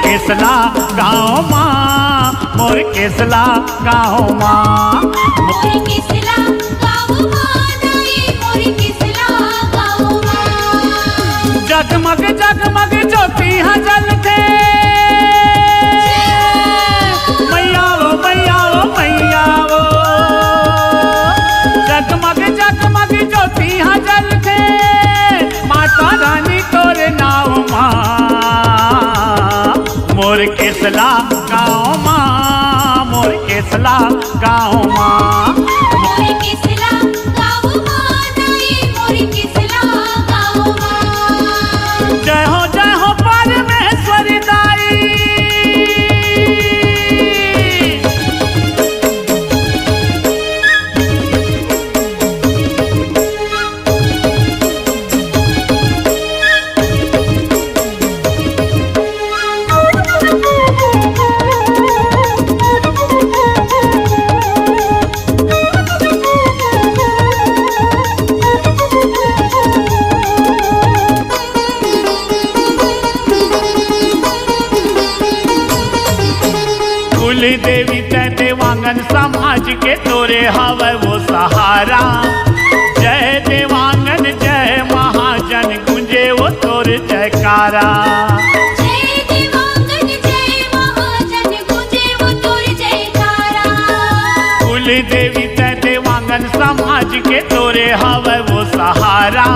केसला गाँव माँ, मोर केसला गाँव माँ, मोर केसला गाँव माँ, दाई मोर केसला गाँव माँ। जगमग जगमग ज्योति हाँ जलते, मैया वो मैया वो मैया वो, जगमग जगमग ज्योति हाँ जलते, माता रानी तोरे नाव माँ, मोर केसला गाँव माँ, मोर केसला गाँव माँ, मोर केसला गाँव माँ, दाई मोर केसला गाँव माँ। जय हो परमेश्वरी दाई। कुल देवी तय देवांगन समाज के तोरे हवे वो सहारा, जय देवांगन जय महाजन गुंजे वो तोरे जयकारा। जय देवांगन जय महाजन गुंजे वो तोर जयकारा। कुल देवी तय देवांगन समाज के तोरे हवे वो सहारा,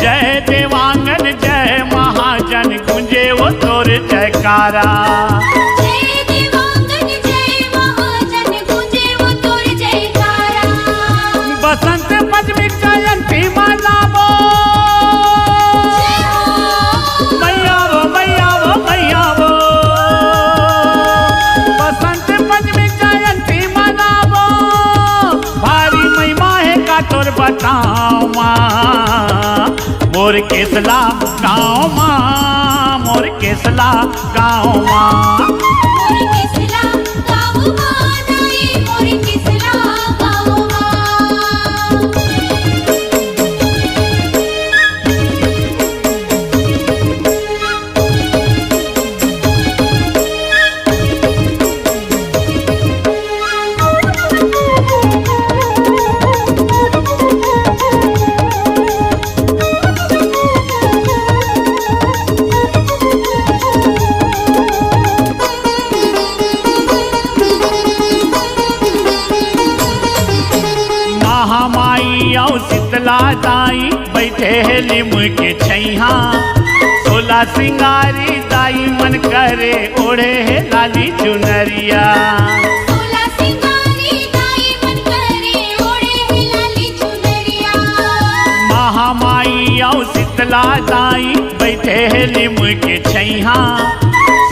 जय देवांगन जय महाजन गुंजे वो तोरे जयकारा। जय देवांगन जय महाजन गुंजे वो तोर जयकारा। बसंत पंचमी जयंती मनावो, जय हो मैया वो मैया वो मैया वो, बसंत पंचमी जयंती मनावो, भारी महिमा है का तोर बताओ माँ, मोर केसला गाँव माँ, मोर केसला गाँव माँ, मोर केसला गाँव माँ, दाई मोर केसला गाँव माँ। महामाई औ शीतला दाई बैठे है लिम के छैहा, सोला सिंगारी दाई मन करे ओढ़े है लाली चुनरिया। सोला सिंगारी दाई मन करे ओढ़े है लाली चुनरिया। महामाई औ शीतला दाई बैठे है लिम के छैहा,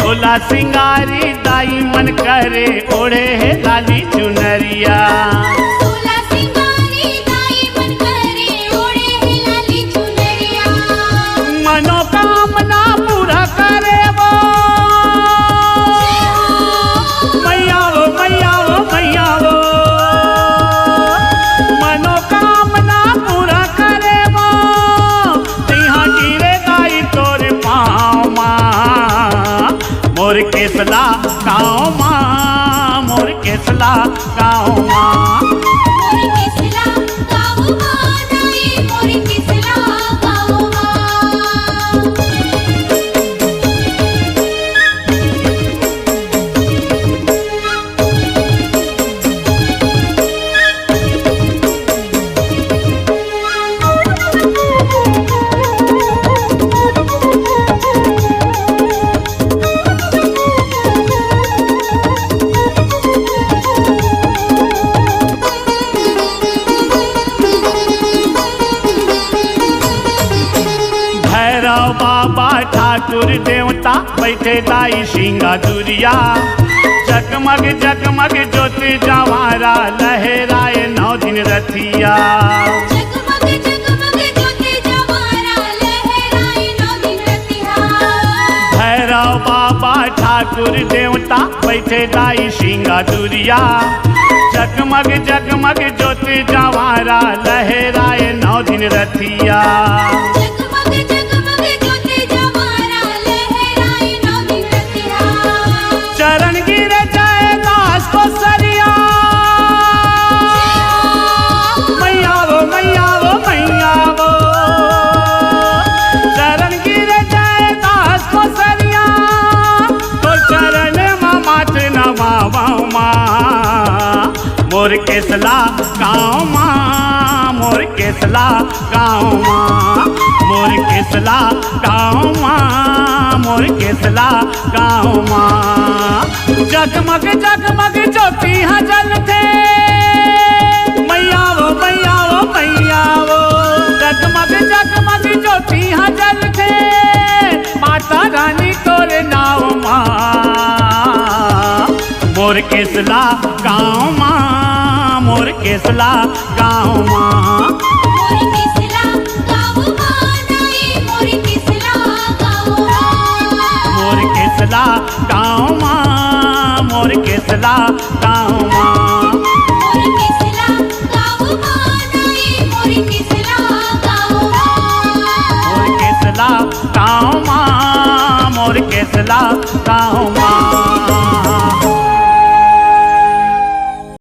सोला सिंगारी दाई मन करे ओढ़े है लाली चुनरिया। सोला सिंगारी दाई मन करे ओढ़े है लाली चुनरिया। मनोकामना पूरा करे वो, जय हो मैया वो मैया वो मैया वो, मनोकामना पूरा करे वो, तिहा गिरे दाई तोरे पाँव माँ, मोर केसला गाँव माँ, मोर केसला गाँव माँ, मोर केसला गाँव माँ, दाई मोर केसला गाँव माँ। भैरव बाबा ठाकुर देवता बैठे दाई सिंगा दुरिया, जगमग जगमग ज्योति जवारा लहराए 9 दिन रथिया। जगमग जगमग ज्योति जवारा लहराए 9 दिन रतिया। भैरव बाबा ठाकुर देवता बैठे दाई सिंगा दुरिया, जगमग जगमग ज्योति जवारा लहराए 9 दिन रथिया। जगमग जगमग ज्योति जवारा लहराए 9 दिन रतिया। माँ मोर केसला गाँव माँ मोर केसला गाँव माँ मोर केसला गाँव माँ मोर केसला गाँव माँ जगमग जगमग ज्योतियाँ जलते मैया वो मैया वो मैया वो जगमग जगमग ज्योतियाँ जलते माता रानी तोरे नाव माँ मोर केसला गाँव माँ मोर केसला गाँव माँ मोर केसला गाँव माँ नाई मोर केसला गाँव माँ मोर केसला गाँव माँ मोर केसला गाँव माँ मोर केसला गाँव माँ नाई मोर केसला गाँव माँ मोर केसला गाँव माँ मोर केसला गाँव माँ